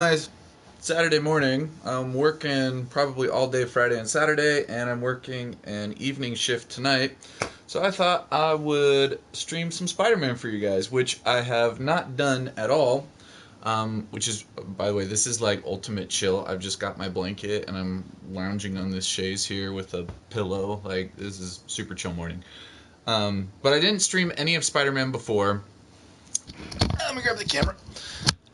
Guys, Saturday morning. I'm working probably all day Friday and Saturday, and I'm working an evening shift tonight. So I thought I would stream some Spider-Man for you guys, which I have not done at all. Which is, by the way, this is like ultimate chill. I've just got my blanket and I'm lounging on this chaise here with a pillow. Like, this is super chill morning. But I didn't stream any of Spider-Man before. Let me grab the camera.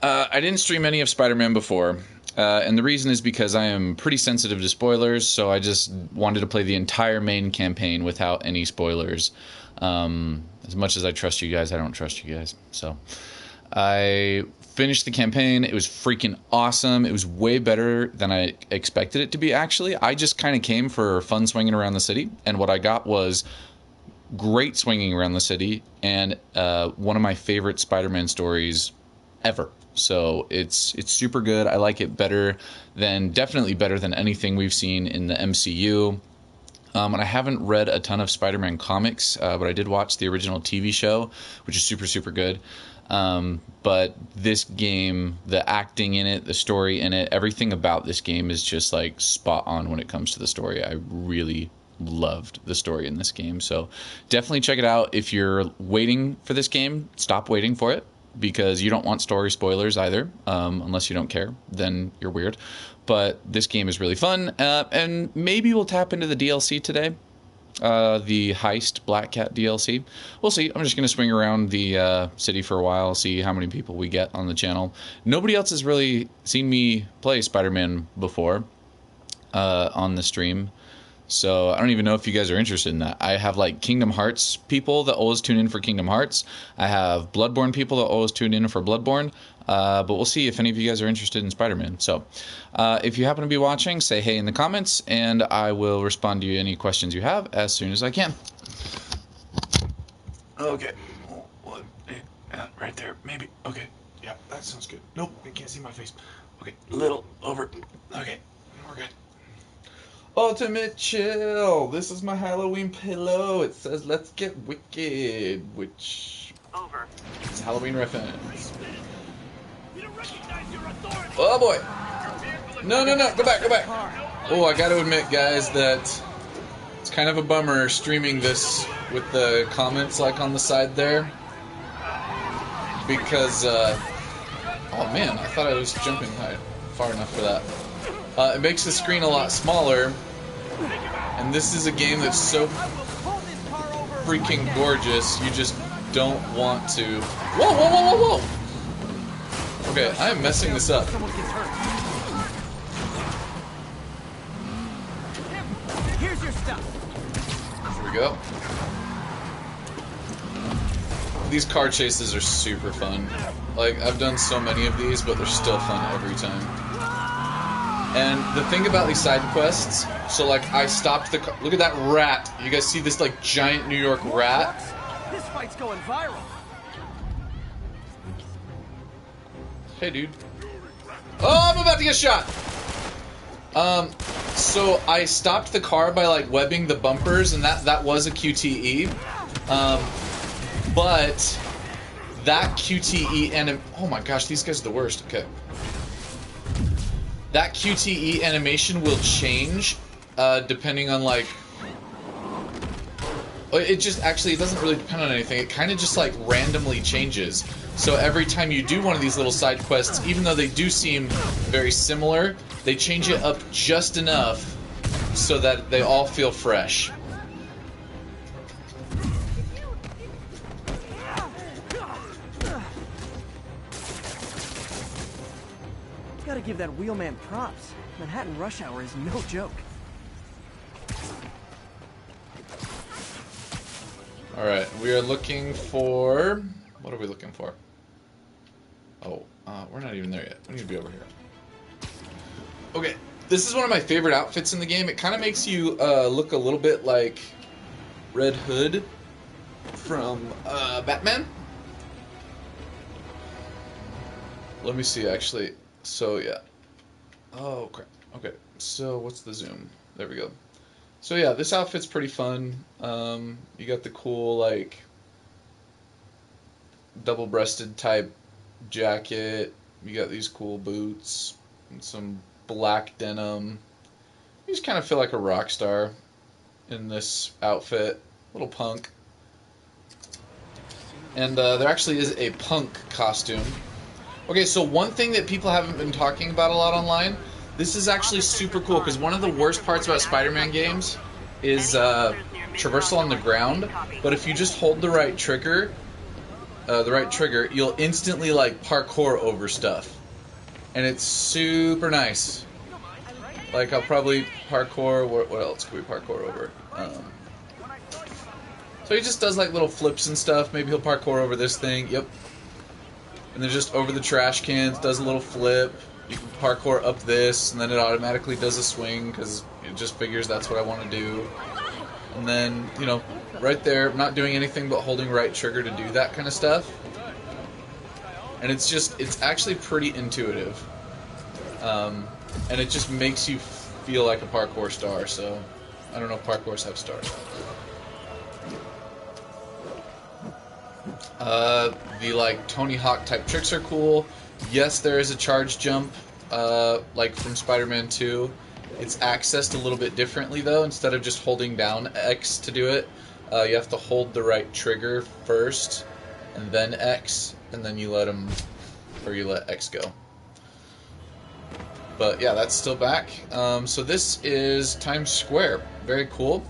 I didn't stream any of Spider-Man before, and the reason is because I am pretty sensitive to spoilers, so I just wanted to play the entire main campaign without any spoilers. As much as I trust you guys, I don't trust you guys. So I finished the campaign. It was freaking awesome. It was way better than I expected it to be, actually. I just kind of came for fun swinging around the city, and what I got was great swinging around the city and one of my favorite Spider-Man stories ever. So it's super good. I like it definitely better than anything we've seen in the MCU. And I haven't read a ton of Spider-Man comics, but I did watch the original TV show, which is super, super good. But this game, the acting in it, the story in it, everything about this game is just like spot on when it comes to the story. I really loved the story in this game. So definitely check it out. If you're waiting for this game, stop waiting for it, because you don't want story spoilers either, unless you don't care. Then you're weird. But this game is really fun, and maybe we'll tap into the DLC today, the Heist Black Cat DLC. We'll see. I'm just going to swing around the city for a while, see how many people we get on the channel. Nobody else has really seen me play Spider-Man before on the stream. So I don't even know if you guys are interested in that. I have like Kingdom Hearts people that always tune in for Kingdom Hearts. I have Bloodborne people that always tune in for Bloodborne. But we'll see if any of you guys are interested in Spider-Man. So if you happen to be watching, say hey in the comments, and I will respond to any questions you have as soon as I can. Okay. Right there, maybe. Okay. Yeah, that sounds good. Nope, I can't see my face. Okay, a little over. Okay, we're good. Ultimate chill. This is my Halloween pillow. It says "Let's get wicked," which is Halloween reference. Oh boy! No, no, no! Go back, go back! Oh, I got to admit, guys, that it's kind of a bummer streaming this with the comments like on the side there, because oh man, I thought I was jumping far enough for that. It makes the screen a lot smaller, and this is a game that's so freaking gorgeous, you just don't want to... Whoa, whoa, whoa, whoa, whoa! Okay, I am messing this up. Here's your stuff. Here we go. These car chases are super fun. Like, I've done so many of these, but they're still fun every time. And the thing about these side quests, so like I stopped the car. Look at that rat. You guys see this like giant New York rat? This fight's going viral. Hey dude. Oh, I'm about to get shot. So I stopped the car by like webbing the bumpers, and that was a QTE. But that QTE and oh my gosh, these guys are the worst. Okay. That QTE animation will change depending on like... It doesn't really depend on anything. It kind of just like randomly changes. So every time you do one of these little side quests, even though they do seem very similar, they change it up just enough so that they all feel fresh. Gotta give that wheelman props. Manhattan rush hour is no joke. Alright, we are looking for... What are we looking for? Oh, we're not even there yet. We need to be over here. Okay, this is one of my favorite outfits in the game. It kind of makes you look a little bit like Red Hood from Batman. Let me see, actually. So, yeah. Oh, crap. Okay, so what's the zoom? There we go. So, yeah, this outfit's pretty fun. You got the cool, like, double-breasted type jacket, You got these cool boots and some black denim. You just kind of feel like a rock star in this outfit. Little punk. And there actually is a punk costume. Okay, so one thing that people haven't been talking about a lot online, this is actually super cool, because one of the worst parts about Spider-Man games is traversal on the ground, but if you just hold the right trigger, you'll instantly like parkour over stuff. And it's super nice. Like, I'll probably parkour, what else could we parkour over? So he just does like little flips and stuff. Maybe he'll parkour over this thing, yep. And then just over the trash cans, does a little flip. You can parkour up this, and then it automatically does a swing, because it just figures that's what I want to do. And then, you know, right there, I'm not doing anything but holding right trigger to do that kind of stuff. And it's actually pretty intuitive. And it just makes you feel like a parkour star, so I don't know if parkours have stars. The like Tony Hawk type tricks are cool. Yes, there is a charge jump, like from Spider-Man 2. It's accessed a little bit differently though. Instead of just holding down X to do it, you have to hold the right trigger first, and then X, and then you let X go. But yeah, that's still back. So this is Times Square. Very cool.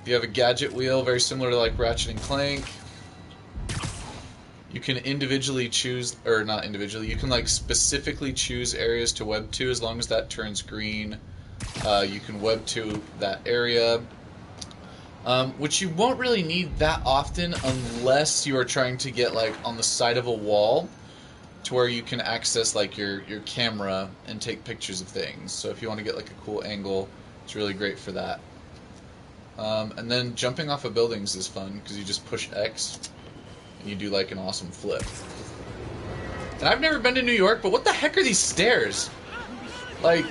You have a gadget wheel, very similar to like Ratchet and Clank. You can individually choose, or not individually, you can like specifically choose areas to web to. As long as that turns green, you can web to that area. Which you won't really need that often unless you are trying to get like on the side of a wall to where you can access like your camera and take pictures of things. So if you want to get like a cool angle, it's really great for that. And then jumping off of buildings is fun because you just push X and you do like an awesome flip. And I've never been to New York, but what the heck are these stairs? Like,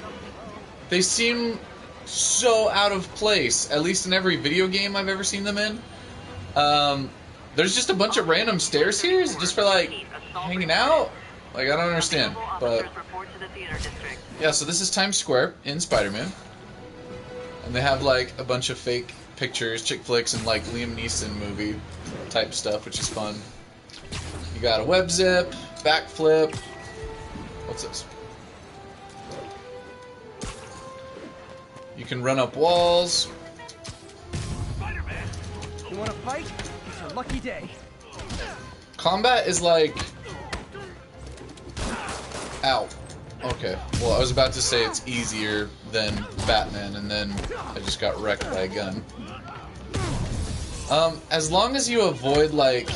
they seem so out of place, at least in every video game I've ever seen them in. There's just a bunch of random stairs here? Is it just for like hanging out? Like, I don't understand. But yeah, so this is Times Square in Spider-Man. And they have like a bunch of fake pictures, chick flicks, and like Liam Neeson movie type stuff, which is fun. You got a web zip, backflip. What's this? You can run up walls. Spider-Man! You want to fight? It's your lucky day. Combat is like... Ow. Okay. Well, I was about to say it's easier than Batman, and then I just got wrecked by a gun. As long as you avoid, like,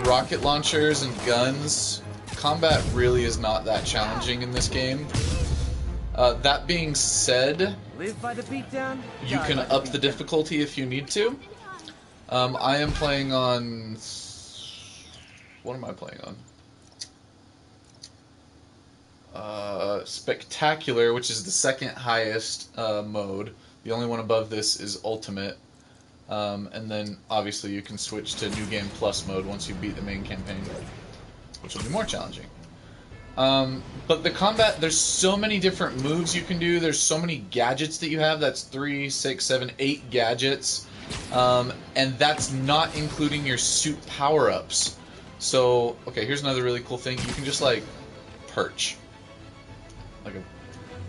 rocket launchers and guns, combat really is not that challenging in this game. That being said, Live by the beatdown, you can up the difficulty if you need to. I am playing on... What am I playing on? Spectacular, which is the second highest mode. The only one above this is Ultimate. And then, obviously, you can switch to New Game Plus mode once you beat the main campaign, which will be more challenging. But the combat, there's so many different moves you can do. There's so many gadgets that you have. That's 3, 6, 7, 8 gadgets. And that's not including your suit power-ups. So, okay, here's another really cool thing. You can just, like, perch.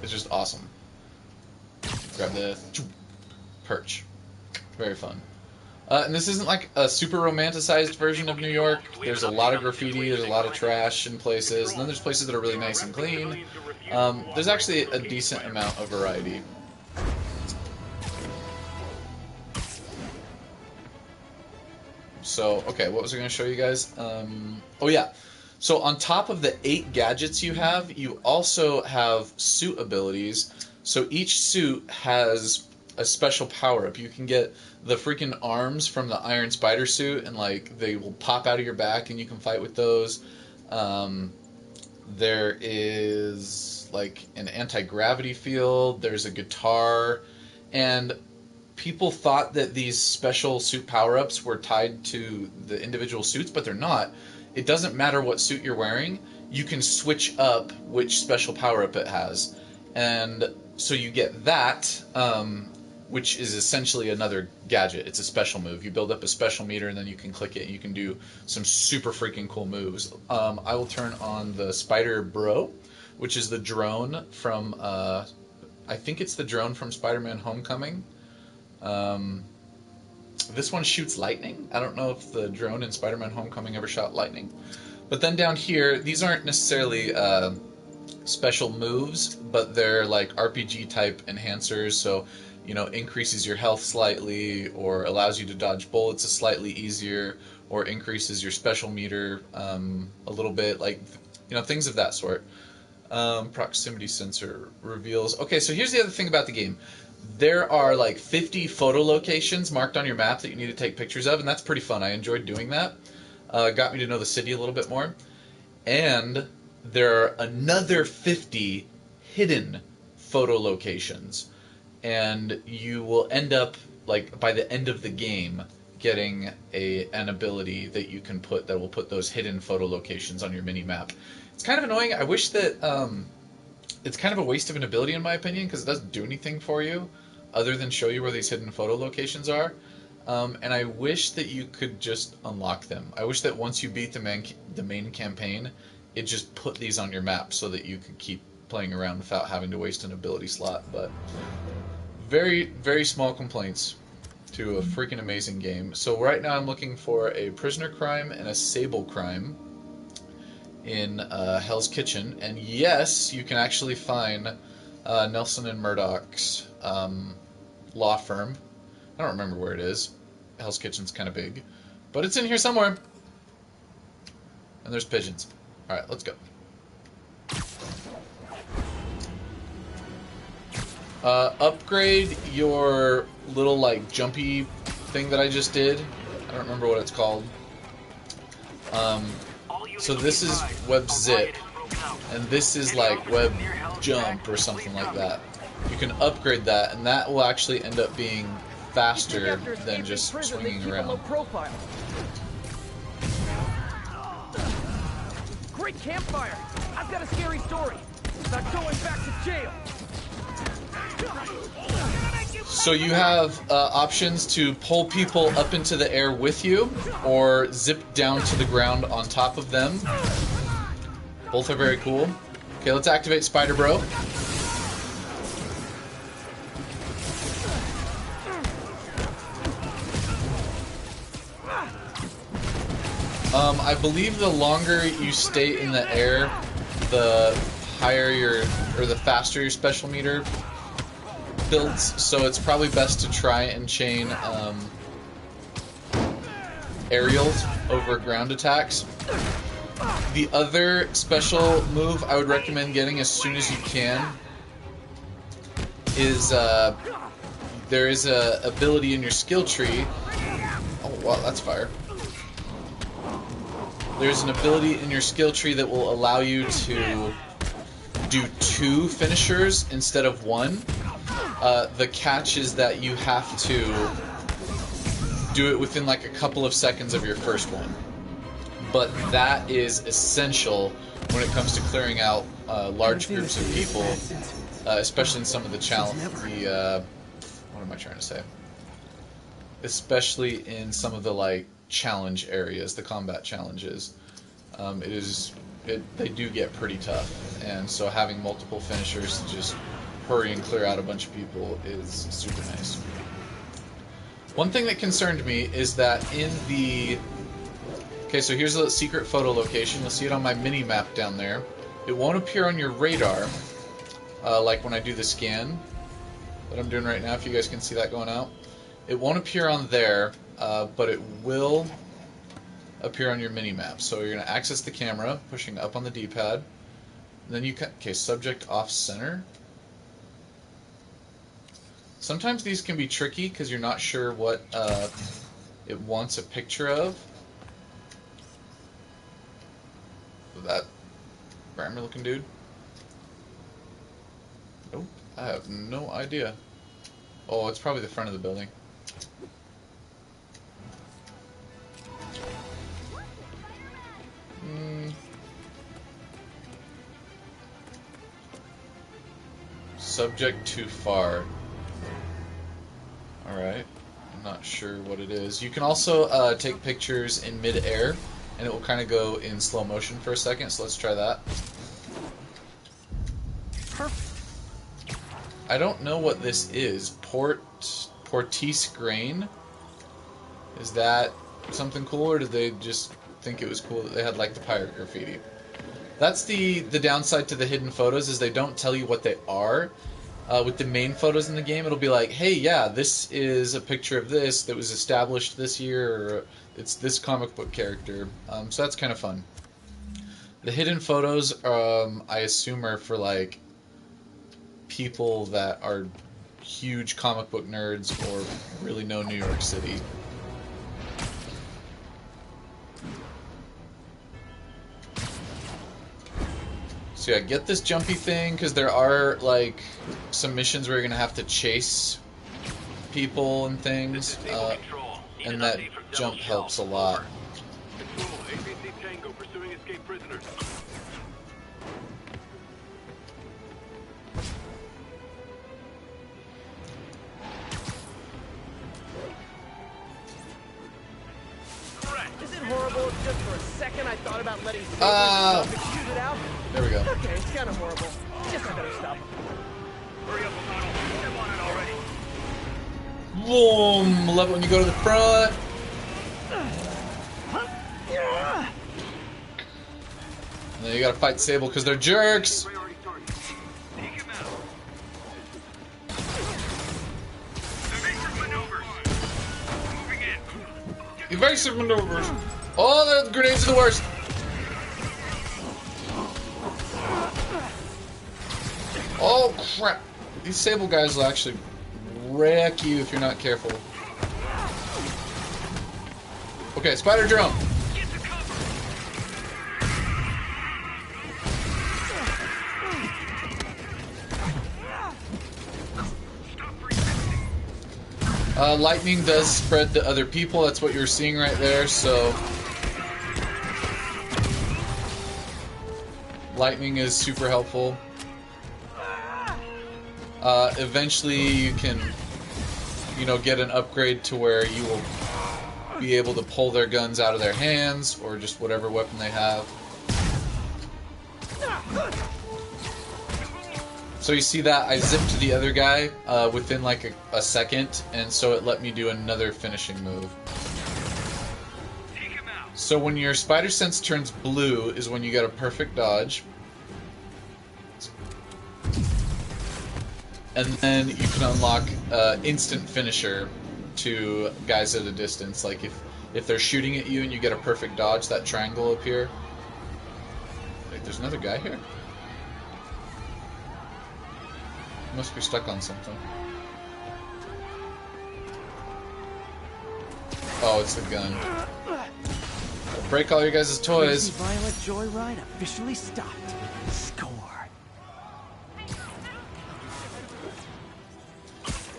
It's just awesome. Grab the perch. Very fun. And this isn't like a super romanticized version of New York. There's a lot of graffiti, there's a lot of trash in places, and then there's places that are really nice and clean. There's actually a decent amount of variety. So, okay, what was I going to show you guys? Oh yeah. So on top of the 8 gadgets you have, you also have suit abilities. So each suit has a special power-up. You can get the freaking arms from the Iron Spider suit, and like they will pop out of your back, and you can fight with those. There is like an anti-gravity field. There's a guitar, and people thought that these special suit power-ups were tied to the individual suits, but they're not. It doesn't matter what suit you're wearing. you can switch up which special power-up it has. And so you get that, which is essentially another gadget. It's a special move. You build up a special meter, and then you can click it, and you can do some super freaking cool moves. I will turn on the Spider Bro, which is the drone from, I think it's the drone from Spider-Man Homecoming. This one shoots lightning. I don't know if the drone in Spider-Man Homecoming ever shot lightning. But then down here, these aren't necessarily special moves, but they're like RPG type enhancers, so increases your health slightly, or allows you to dodge bullets slightly easier, or increases your special meter a little bit, like things of that sort. Proximity sensor reveals. Okay, so here's the other thing about the game. There are like 50 photo locations marked on your map that you need to take pictures of, and that's pretty fun. I enjoyed doing that. Got me to know the city a little bit more. And there are another 50 hidden photo locations. And you will end up, like, by the end of the game, getting an ability that you can put that will put those hidden photo locations on your mini-map. It's kind of annoying. I wish that it's kind of a waste of an ability, in my opinion, because it doesn't do anything for you other than show you where these hidden photo locations are. And I wish that you could just unlock them. I wish that once you beat the main campaign, it just put these on your map so that you could keep playing around without having to waste an ability slot. But very, very small complaints to a freaking amazing game. So right now I'm looking for a prisoner crime and a sable crime in Hell's Kitchen. And yes, you can actually find Nelson and Murdoch's law firm. I don't remember where it is. Hell's Kitchen's kind of big. But it's in here somewhere. And there's pigeons. Alright, let's go. Upgrade your little, like, jumpy thing that I just did. I don't remember what it's called. So this is web zip. And this is, like, web jump or something like that. You can upgrade that, and that will actually end up being faster than just swinging around. Great campfire! I've got a scary story. Not going back to jail. So you have options to pull people up into the air with you, or zip down to the ground on top of them. Both are very cool. Okay, let's activate Spider Bro. I believe the longer you stay in the air, the higher the faster your special meter builds. So it's probably best to try and chain aerials over ground attacks. The other special move I would recommend getting as soon as you can is there is a ability in your skill tree. Oh wow, that's fire. There's an ability in your skill tree that will allow you to do 2 finishers instead of 1. The catch is that you have to do it within like a couple of seconds of your first one. But that is essential when it comes to clearing out large groups of people, especially in some of the challenge. What am I trying to say? Especially in some of the like challenge areas, the combat challenges. They do get pretty tough, and so having multiple finishers to just hurry and clear out a bunch of people is super nice. One thing that concerned me is that in the... Okay, so here's a secret photo location. You'll see it on my mini-map down there. It won't appear on your radar, like when I do the scan that I'm doing right now, if you guys can see that going out. It won't appear on there, but it will appear on your mini-map. So you're going to access the camera, pushing up on the D-pad. Then you can... Okay, subject off-center. Sometimes these can be tricky because you're not sure what it wants a picture of. That grammar looking dude? Nope, I have no idea. Oh, it's probably the front of the building. Subject too far. Alright. I'm not sure what it is. You can also take pictures in mid-air, and it will kind of go in slow motion for a second, so let's try that. Perfect. I don't know what this is. Portise grain? Is that something cool, or did they just think it was cool that they had, like, the pirate graffiti? That's the downside to the hidden photos, is they don't tell you what they are. With the main photos in the game, it'll be like, hey, yeah, this is a picture of this that was established this year, or it's this comic book character. So that's kind of fun. The hidden photos, I assume, are for, like, people that are huge comic book nerds or really know New York City. So yeah, get this jumpy thing, because there are, like, some missions where you're going to have to chase people and things, and that jump helps a lot. Is it horrible if just for a second I thought about letting and shoot it out? There we go. Okay, it's kind of horrible. Guess I better stop. Hurry up, O'Connell. Step on it already. Boom! Love it when you go to the front. And then you gotta fight Sable because they're jerks. Priority target. Take him out. Evasive maneuvers. Moving in. Evasive maneuvers. Oh, the grenades are the worst. Oh crap! These Sable guys will actually wreck you if you're not careful. Okay, spider drone. Get to cover. Stop resisting. Lightning does spread to other people. That's what you're seeing right there. So, lightning is super helpful. Eventually you can, you know, get an upgrade to where you will be able to pull their guns out of their hands, or just whatever weapon they have. So you see that I zipped to the other guy within like a second, and so it let me do another finishing move. Take him out. So when your spider sense turns blue is when you get a perfect dodge. And then you can unlock instant finisher to guys at a distance. Like if they're shooting at you and you get a perfect dodge, that triangle up here. Wait, there's another guy here? He must be stuck on something. Oh, it's the gun. Break all your guys' toys. Crazy Violet Joyride officially stopped. Score.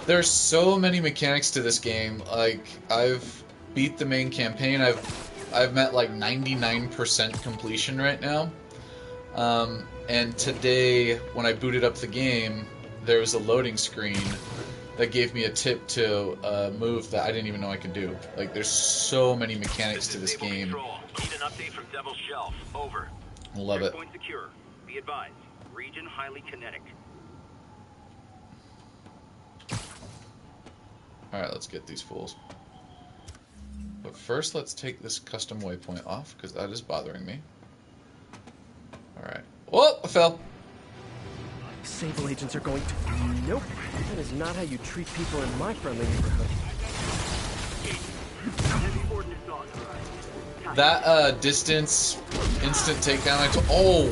There's so many mechanics to this game. Like, I've beat the main campaign. I've met like 99% completion right now. And today, when I booted up the game, there was a loading screen that gave me a tip to move that I didn't even know I could do. Like, there's so many mechanics to this game. Control. Need an update from Devil's Shelf. Over. Love it. Checkpoint secure. Be advised. Region highly kinetic. Alright, let's get these fools. But first, let's take this custom waypoint off, because that is bothering me. Alright. Oh, I fell. Sable agents are going to... Nope. That is not how you treat people in my friendly neighborhood. Heavy ordnance authorized. That distance instant takedown. Oh,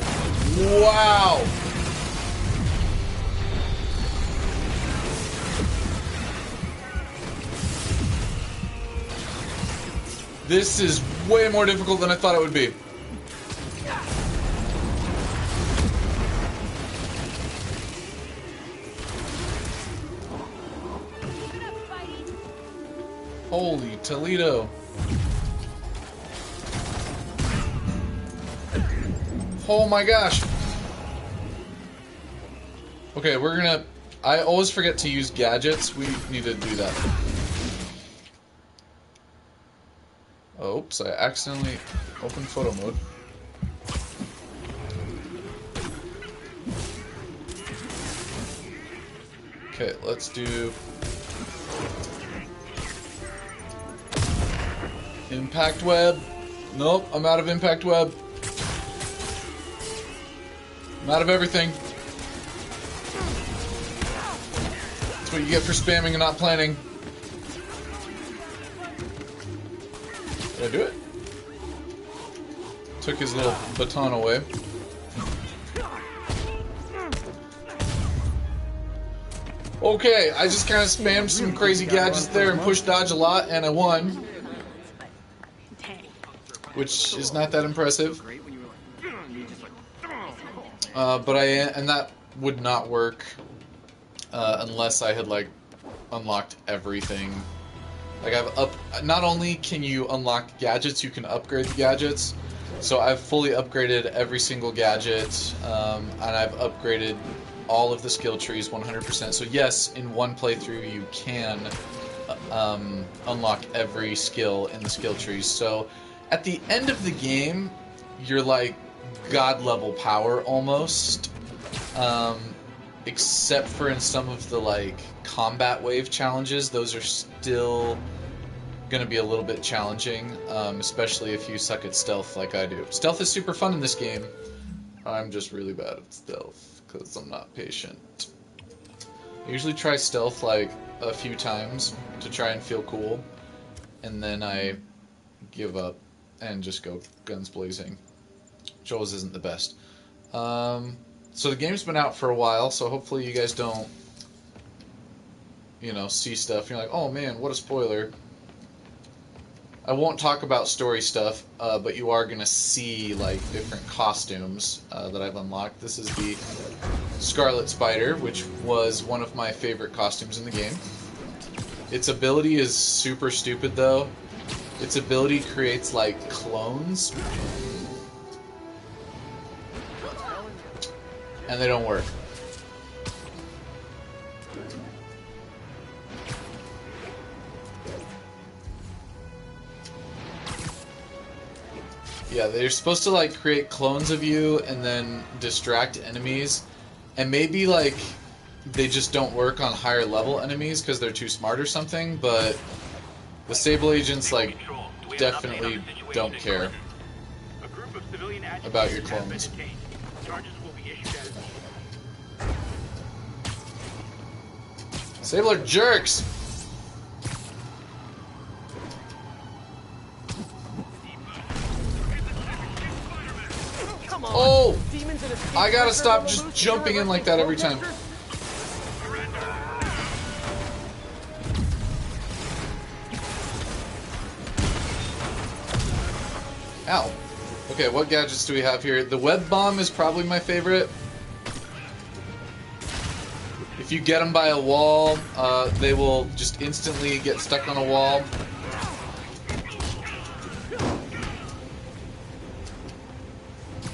wow. This is way more difficult than I thought it would be. Holy Toledo. Oh my gosh. Okay, we're gonna I always forget to use gadgets. We need to do that. Oops, I accidentally opened photo mode. Okay, let's do impact web. Nope, I'm out of impact web. I'm out of everything. That's what you get for spamming and not planning. Did I do it? Took his little baton away. Okay, I just kind of spammed some crazy gadgets there and pushed dodge a lot, and I won. Which is not that impressive. And that would not work unless I had, like, unlocked everything. Like, not only can you unlock gadgets, you can upgrade the gadgets. So I've fully upgraded every single gadget, and I've upgraded all of the skill trees 100%. So yes, in one playthrough you can unlock every skill in the skill trees. So at the end of the game, you're like god level power almost, except for in some of the like combat wave challenges. Those are still going to be a little bit challenging, especially if you suck at stealth like I do. Stealth is super fun in this game. I'm just really bad at stealth because I'm not patient. I usually try stealth like a few times to try and feel cool, and then I give up and just go guns blazing. Which always isn't the best. So the game's been out for a while, so hopefully you guys don't, you know, see stuff. You're like, oh man, what a spoiler. I won't talk about story stuff, but you are going to see like different costumes that I've unlocked. This is the Scarlet Spider, which was one of my favorite costumes in the game. Its ability is super stupid though. Its ability creates like clones, and they don't work. Yeah, they're supposed to like create clones of you and then distract enemies, and maybe like they just don't work on higher level enemies because they're too smart or something, but the Sable agents like definitely don't care about your clones. Sable are jerks! Oh! I gotta stop just jumping in like that every time. Ow. Okay, what gadgets do we have here? The web bomb is probably my favorite. If you get them by a wall, they will just instantly get stuck on a wall.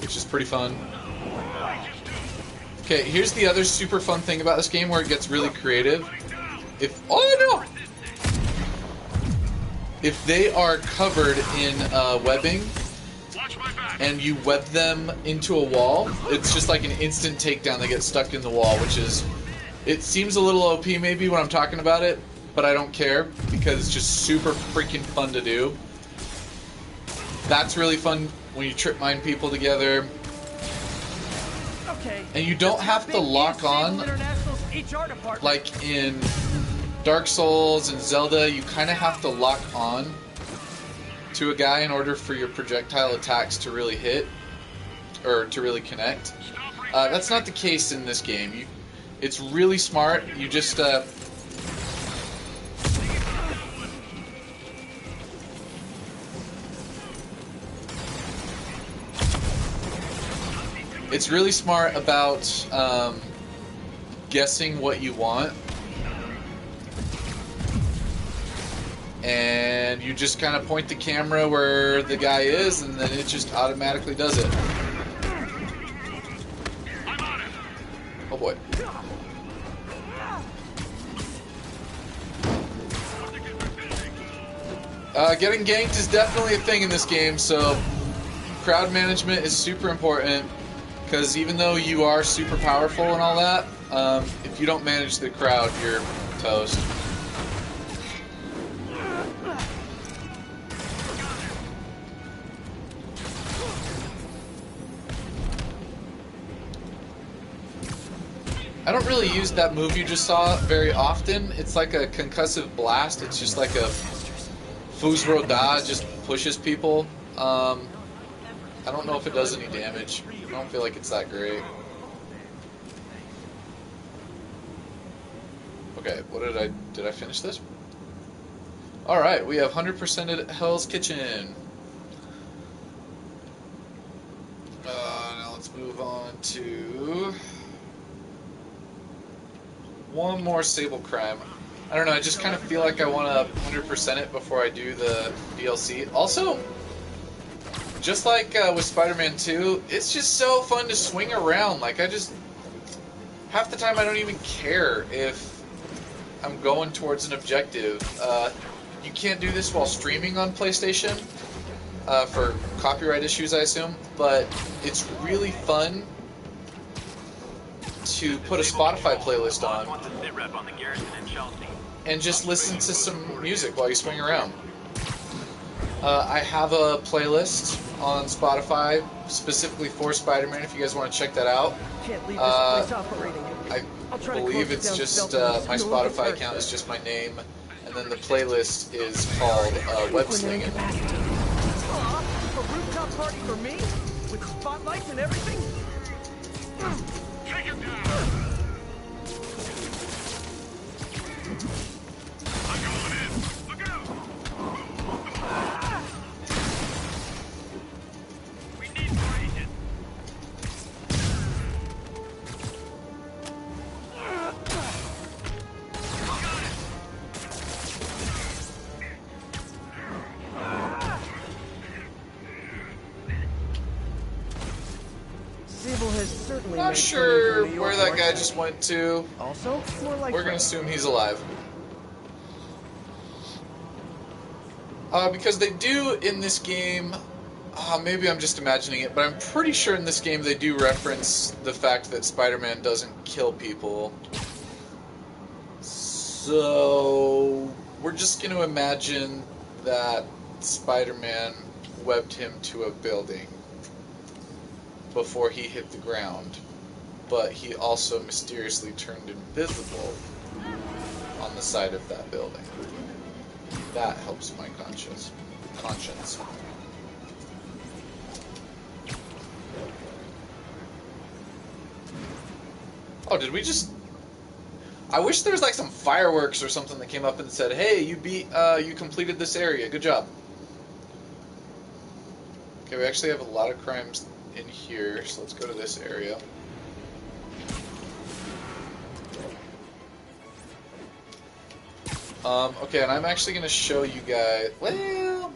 Which is pretty fun. Okay, here's the other super fun thing about this game where it gets really creative. Oh no! If they are covered in webbing, and you web them into a wall, it's just like an instant takedown. They get stuck in the wall, which is... It seems a little OP maybe when I'm talking about it, but I don't care, because it's just super freaking fun to do. That's really fun when you trip mine people together. Okay. And you don't have to lock on, like in Dark Souls and Zelda, you kind of have to lock on to a guy in order for your projectile attacks to really hit, or to really connect. That's not the case in this game. It's really smart. You just... It's really smart about guessing what you want. And you just kind of point the camera where the guy is, and then it just automatically does it. Oh boy. Getting ganked is definitely a thing in this game, so crowd management is super important, because even though you are super powerful and all that, if you don't manage the crowd, you're toast. I don't really use that move you just saw very often. It's like a concussive blast. It's just like a Fusro Da, just pushes people. I don't know if it does any damage. I don't feel like it's that great. Okay, what did I finish this? Alright, we have 100% at Hell's Kitchen. Now let's move on to one more Sable Crime. I don't know, I just kind of feel like I want to 100% it before I do the DLC. Also, just like with Spider-Man 2, it's just so fun to swing around. Like, half the time I don't even care if I'm going towards an objective. You can't do this while streaming on PlayStation, for copyright issues, I assume, but it's really fun to put a Spotify playlist on and just listen to some music while you swing around. I have a playlist on Spotify specifically for Spider-Man if you guys want to check that out. Can't leave this place operating. I believe it's just my Spotify account is just my name, and then the playlist is called Web Slinging. A rooftop party for me? With spotlights and everything? Take him down! I'm going in! Look out! We need more agents. Sable has certainly Not made sure plenty of New where York that guy work. just went to. Also, more like We're gonna assume he's alive. Because they do in this game, maybe I'm just imagining it, but I'm pretty sure in this game they do reference the fact that Spider-Man doesn't kill people. So we're just going to imagine that Spider-Man webbed him to a building before he hit the ground, but he also mysteriously turned invisible on the side of that building. That helps my conscience. Oh, did we just... I wish there was like some fireworks or something that came up and said, hey, you completed this area, good job. Okay, we actually have a lot of crimes in here, so let's go to this area. Okay, and I'm actually going to show you guys... Well,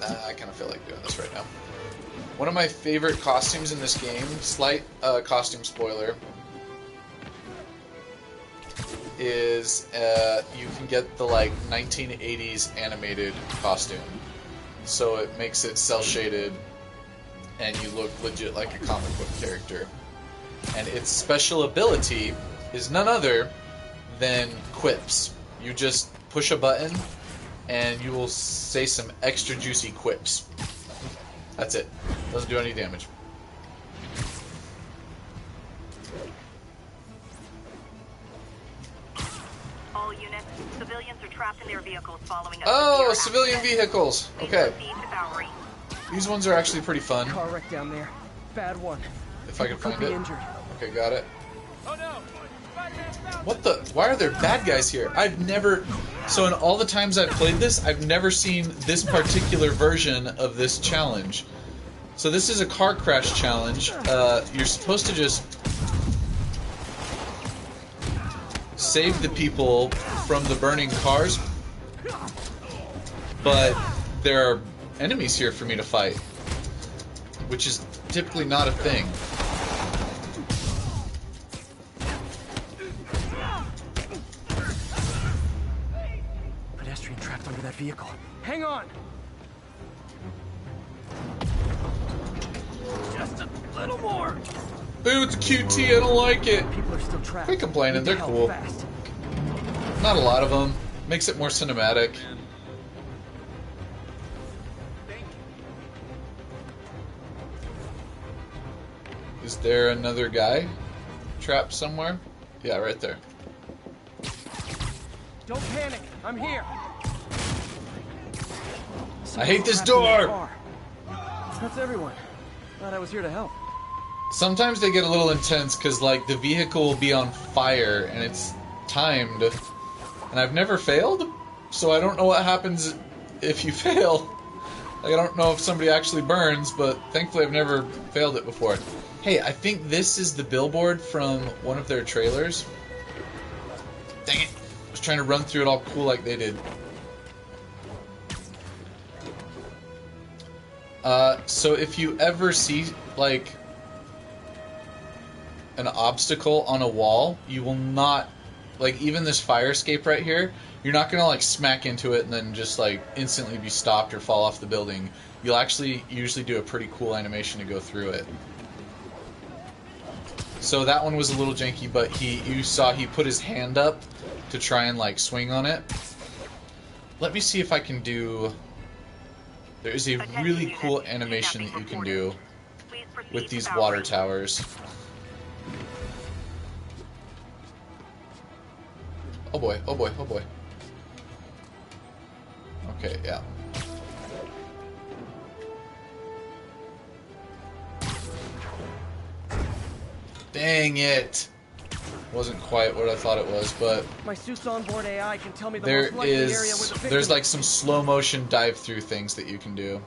I kind of feel like doing this right now. One of my favorite costumes in this game, slight costume spoiler, is you can get the like 1980s animated costume. So it makes it cel-shaded and you look legit like a comic book character. And its special ability is none other than quips. You just push a button and you will say some extra juicy quips. That's it. Doesn't do any damage. All units, civilians are trapped in their vehicles following a Oh, severe civilian accident. vehicles. Please Okay. proceed to Bowery. These ones are actually pretty fun. car wreck down there. Bad one. If I can People find could be it. injured. Okay, got it. Oh no! Spider-Man's found What the? Why are there bad guys here? I've never... So in all the times I've played this, I've never seen this particular version of this challenge. So this is a car crash challenge. You're supposed to just save the people from the burning cars, but there are enemies here for me to fight, which is typically not a thing. vehicle. Hang on. Just a little more. Ooh, it's a QT. I don't like it. People are still trapped. Quit complaining. Need to They're help cool. fast. Not a lot of them. Makes it more cinematic. Is there another guy trapped somewhere? Yeah, right there. Don't panic. I'm here. I hate this Trapped in that door! car. That's everyone. Thought I was here to help. Sometimes they get a little intense because, like, the vehicle will be on fire and it's timed. And I've never failed, so I don't know what happens if you fail. Like, I don't know if somebody actually burns, but thankfully I've never failed it before. Hey, I think this is the billboard from one of their trailers. Dang it. I was trying to run through it all cool like they did. So if you ever see, like, an obstacle on a wall, you will not, like, even this fire escape right here, you're not gonna, like, smack into it and then just, like, instantly be stopped or fall off the building. You'll actually usually do a pretty cool animation to go through it. So that one was a little janky, but you saw he put his hand up to try and, like, swing on it. Let me see if I can do... There is a really cool animation that you can do with these water towers. Oh boy, oh boy, oh boy. Okay, yeah. Dang it! Wasn't quite what I thought it was, but My Suit's onboard AI can tell me the there most likely area where the is, victim there's is. like some slow motion dive through things that you can do.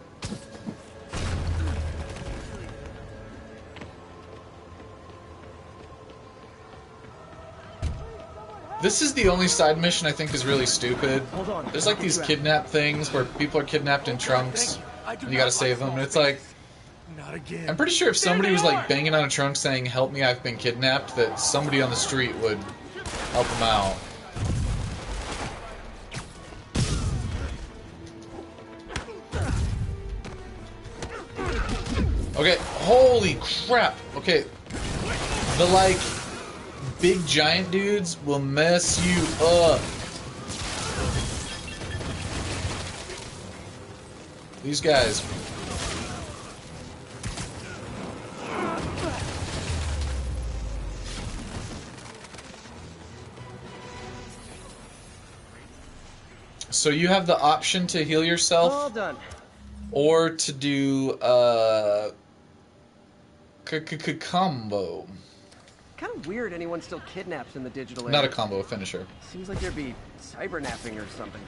This is the only side mission I think is really stupid. Hold on. There's like these kidnap things where people are kidnapped in trunks and you gotta save them, and it's like, Not again. I'm pretty sure if somebody was like banging on a trunk saying, "Help me, I've been kidnapped," that somebody on the street would help them out. Okay, holy crap. Okay, the like big giant dudes will mess you up. These guys. So you have the option to heal All yourself done. or to do combo. Kind of weird anyone still kidnaps in the digital era. Not a combo, a finisher. Seems like there'd be cybernapping or something.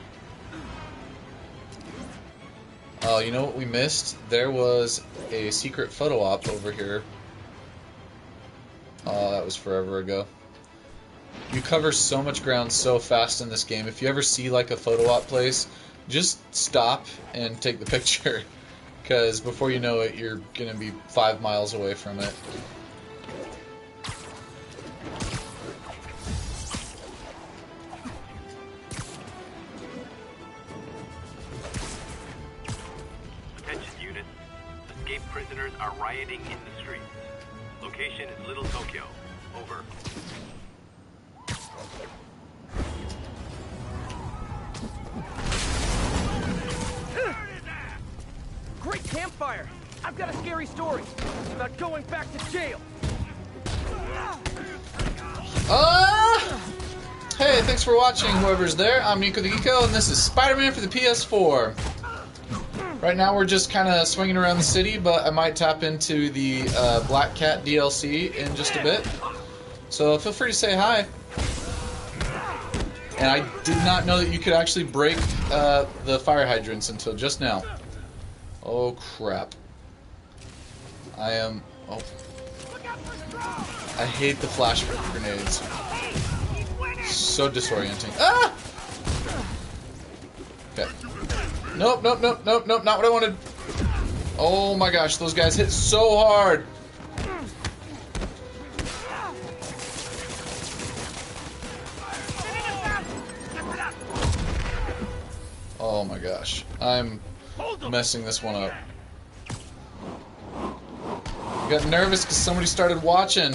Oh, you know what we missed? There was a secret photo op over here. Oh, that was forever ago. You cover so much ground so fast in this game. If you ever see like a photo op place, just stop and take the picture. Because before you know it, you're going to be 5 miles away from it. Attention units. Escaped prisoners are rioting in the streets. Location is Little Tokyo. Over. Great campfire! I've got a scary story. It's about going back to jail. Hey, thanks for watching, whoever's there. I'm Nico the Geeko, and this is Spider-Man for the PS4. Right now we're just kind of swinging around the city, but I might tap into the Black Cat DLC in just a bit. So feel free to say hi. And I did not know that you could actually break the fire hydrants until just now. Oh crap. I am... Oh. I hate the flash grenades. So disorienting. Ah! Okay. Nope, nope, nope, nope, nope, not what I wanted. Oh my gosh, those guys hit so hard. Oh my gosh. I'm messing this one up. I got nervous because somebody started watching.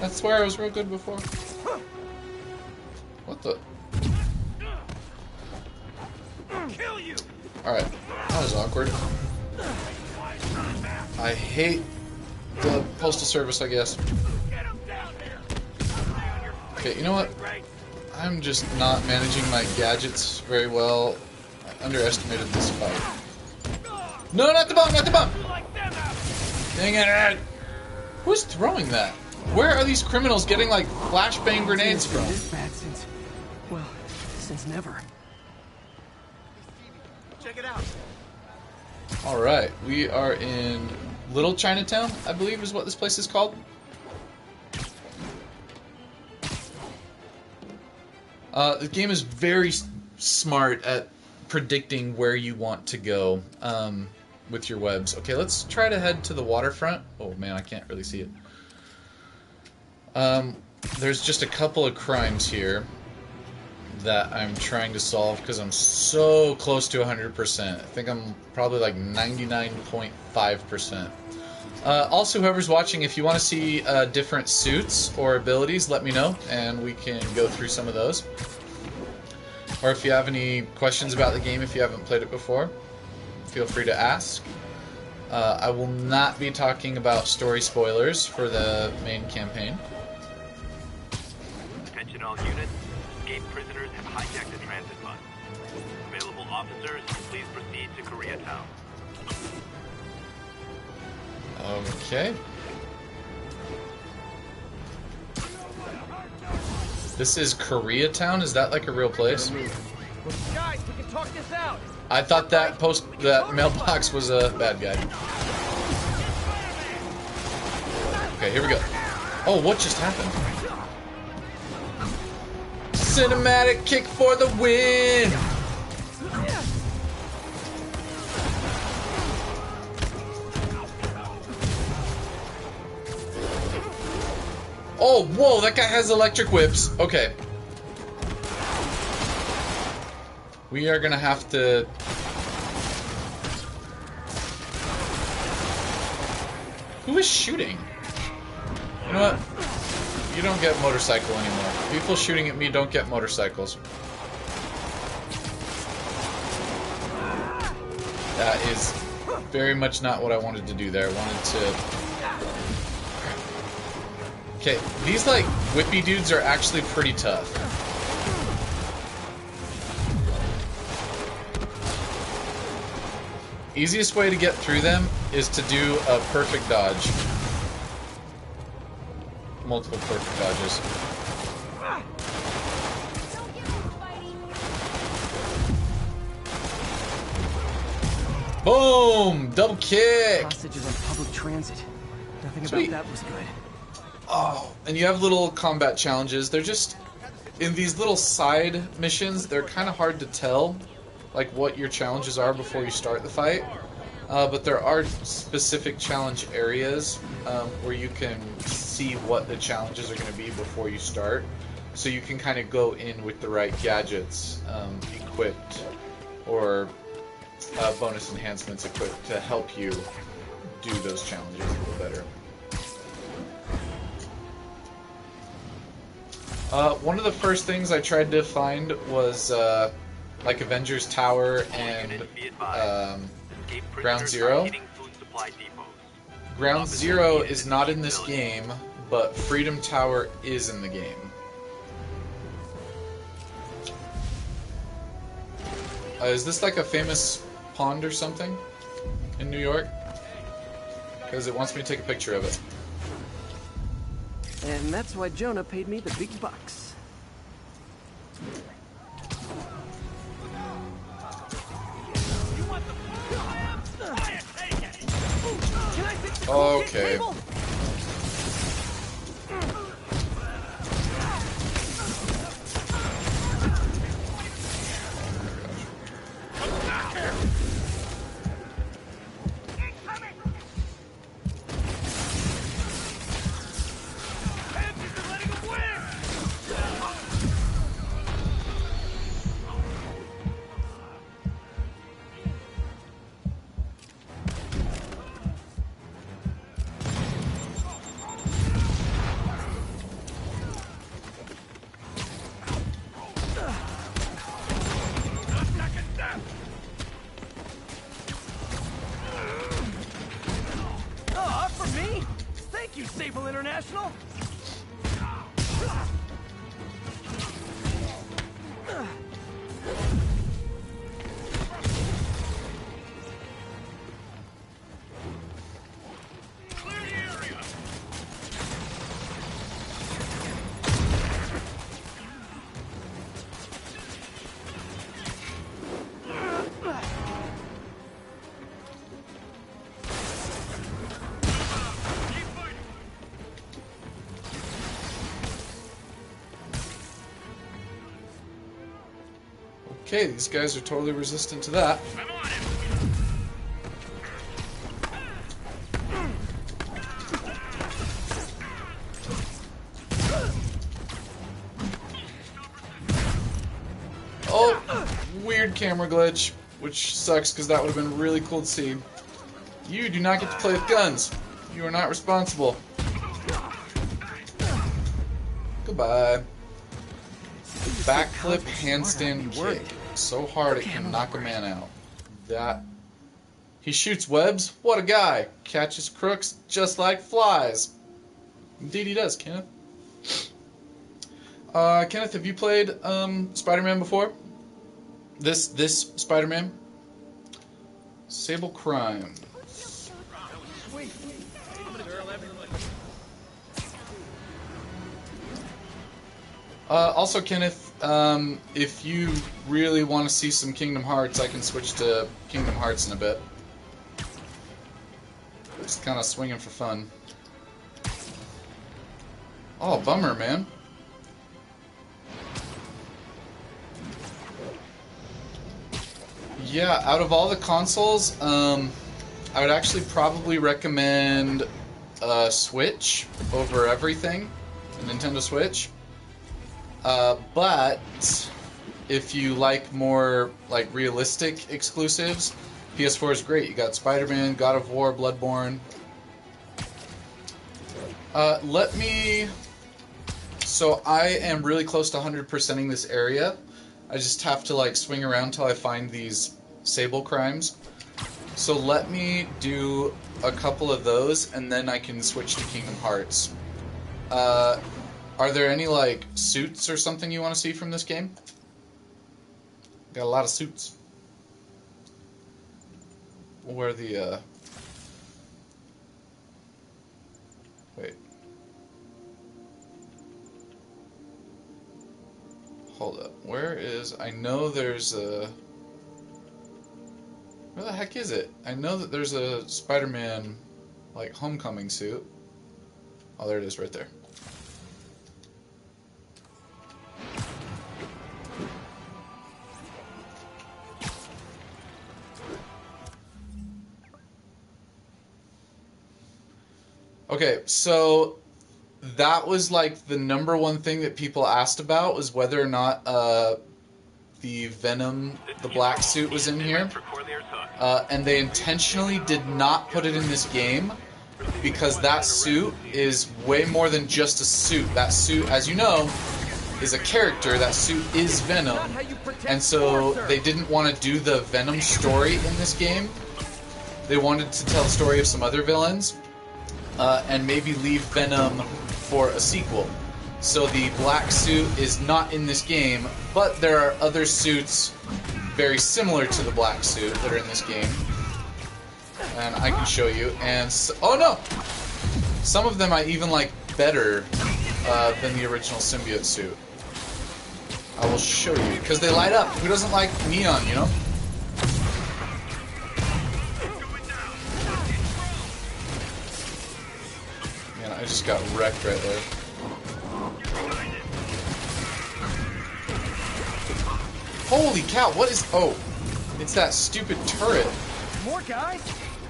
I swear I was real good before. What the? Alright, that was awkward. I hate the postal service, I guess. Okay, you know what? I'm just not managing my gadgets very well. I underestimated this fight. No, not the bomb, not the bomb! Dang it! Who's throwing that? Where are these criminals getting, like, flashbang grenades from? This bad since, well, since never. Check it out. Alright, we are in Little Chinatown, I believe is what this place is called. The game is very smart at predicting where you want to go with your webs. Okay, let's try to head to the waterfront. Oh man, I can't really see it. There's just a couple of crimes here that I'm trying to solve because I'm so close to 100%. I think I'm probably like 99.5%. Also, whoever's watching, if you want to see different suits or abilities, let me know, and we can go through some of those. Or if you have any questions about the game, if you haven't played it before, feel free to ask. I will not be talking about story spoilers for the main campaign. Attention all units. Escaped prisoners have hijacked the transit bus. Available officers, please proceed to Koreatown. Okay. This is Koreatown? Is that like a real place? Guys, we can talk this out. I thought that mailbox was a bad guy. Okay, here we go. Oh, what just happened? Cinematic kick for the win! Oh, whoa, that guy has electric whips. Okay. We are gonna have to... Who is shooting? You know what? You don't get motorcycle anymore. People shooting at me don't get motorcycles. That is very much not what I wanted to do there. I wanted to... Okay, these, like, whippy dudes are actually pretty tough. Easiest way to get through them is to do a perfect dodge. Multiple perfect dodges. Boom! Double kick! Hostages on public transit. Nothing Sweet. about that was good. Oh, and you have little combat challenges. They're just, in these little side missions, they're kind of hard to tell, like, what your challenges are before you start the fight. But there are specific challenge areas where you can see what the challenges are going to be before you start. So you can kind of go in with the right gadgets equipped, or bonus enhancements equipped to help you do those challenges a little better. One of the first things I tried to find was like Avengers Tower and Ground Zero. Ground Zero is not in this game, but Freedom Tower is in the game. Is this like a famous pond or something in New York? Because it wants me to take a picture of it. And that's why Jonah paid me the big bucks. Okay. personal? Okay, these guys are totally resistant to that. I'm on it. Oh, weird camera glitch, which sucks because that would have been really cool to see. You do not get to play with guns. You are not responsible. Goodbye. Backflip handstand kick. So hard it can knock a man out. That. He shoots webs? What a guy. Catches crooks just like flies. Indeed he does, Kenneth. Kenneth, have you played Spider-Man before? This Spider-Man? Sable Crime. Also, Kenneth, if you really want to see some Kingdom Hearts, I can switch to Kingdom Hearts in a bit. Just kind of swinging for fun. Oh, bummer, man. Yeah, out of all the consoles, I would actually probably recommend Switch over everything, the Nintendo Switch. But if you like more like realistic exclusives, PS4 is great. You got Spider-Man, God of War, Bloodborne. So I am really close to 100%ing this area. I just have to like swing around till I find these Sable Crimes. So let me do a couple of those, and then I can switch to Kingdom Hearts. Are there any, like, suits or something you want to see from this game? Got a lot of suits. Where the, Wait. Hold up. Where is... I know there's a... Where the heck is it? I know that there's a Spider-Man, like, homecoming suit. Oh, there it is, right there. Okay, so that was like the number one thing that people asked about, was whether or not the Venom, the black suit, was in here. And they intentionally did not put it in this game because that suit is way more than just a suit. That suit, as you know, is a character. That suit is Venom. And so they didn't want to do the Venom story in this game. They wanted to tell the story of some other villains. And maybe leave Venom for a sequel. So the black suit is not in this game, but there are other suits very similar to the black suit that are in this game. And I can show you. And oh no! Some of them I even like better than the original symbiote suit. I will show you, because they light up. Who doesn't like neon, you know? I just got wrecked right there. Holy cow, what is... Oh, it's that stupid turret. More guys?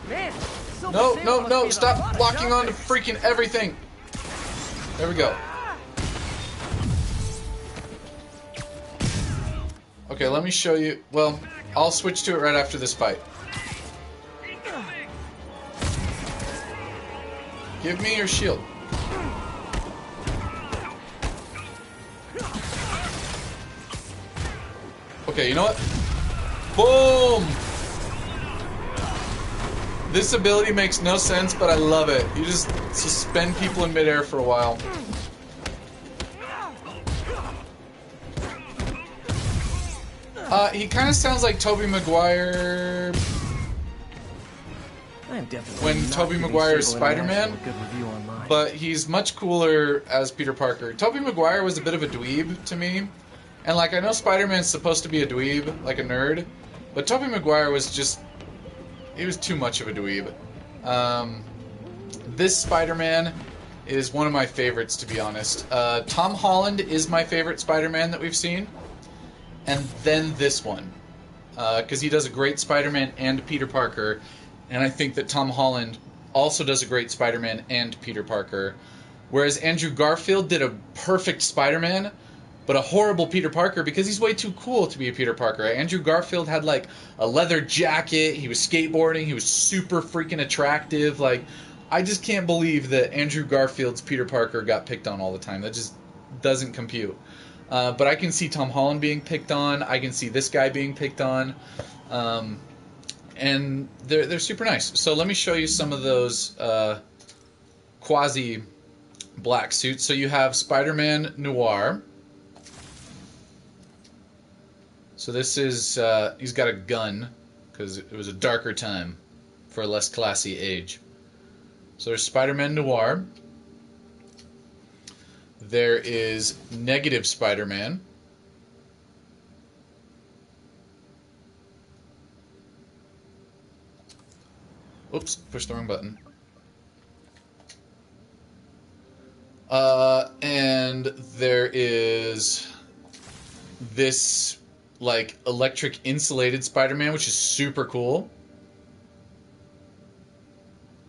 Man, no, stop locking on to freaking everything. There we go. Okay, let me show you... Well, I'll switch to it right after this fight. Give me your shield. Okay, you know what? Boom! This ability makes no sense, but I love it. You just suspend people in midair for a while. He kind of sounds like Tobey Maguire when Tobey Maguire is Spider-Man, but he's much cooler as Peter Parker. Tobey Maguire was a bit of a dweeb to me, and like I know Spider-Man's supposed to be a dweeb, like a nerd, but Tobey Maguire was just, he was too much of a dweeb. This Spider-Man is one of my favorites, to be honest. Tom Holland is my favorite Spider-Man that we've seen, and then this one, because he does a great Spider-Man and Peter Parker. And I think that Tom Holland also does a great Spider-Man and Peter Parker. Whereas Andrew Garfield did a perfect Spider-Man, but a horrible Peter Parker because he's way too cool to be a Peter Parker. Andrew Garfield had like a leather jacket, he was skateboarding, he was super freaking attractive. Like, I just can't believe that Andrew Garfield's Peter Parker got picked on all the time. That just doesn't compute. But I can see Tom Holland being picked on, I can see this guy being picked on. And they're super nice. So let me show you some of those quasi black suits. So you have Spider-Man Noir. So this is he's got a gun because it was a darker time for a less classy age. So there's Spider-Man Noir. There is Negative Spider-Man. Oops, pushed the wrong button. And there is this, like, electric insulated Spider-Man, which is super cool.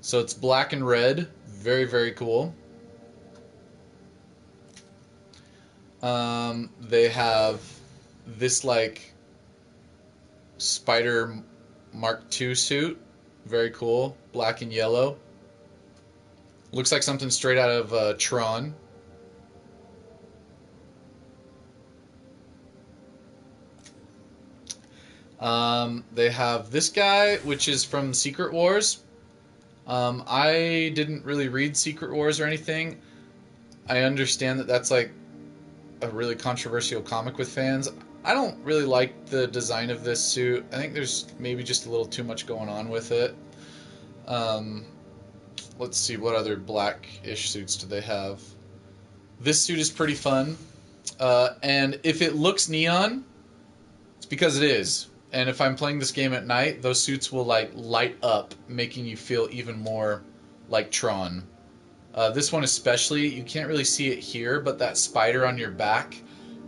So it's black and red. Very, very cool. They have this, like, Spider Mark II suit. Very cool. Black and yellow. Looks like something straight out of Tron. They have this guy, which is from Secret Wars. I didn't really read Secret Wars or anything. I understand that that's like a really controversial comic with fans. I don't really like the design of this suit. I think there's maybe just a little too much going on with it. Let's see, what other black-ish suits do they have? This suit is pretty fun. And if it looks neon, it's because it is. And if I'm playing this game at night, those suits will like light up, making you feel even more like Tron. This one especially, you can't really see it here, but that spider on your back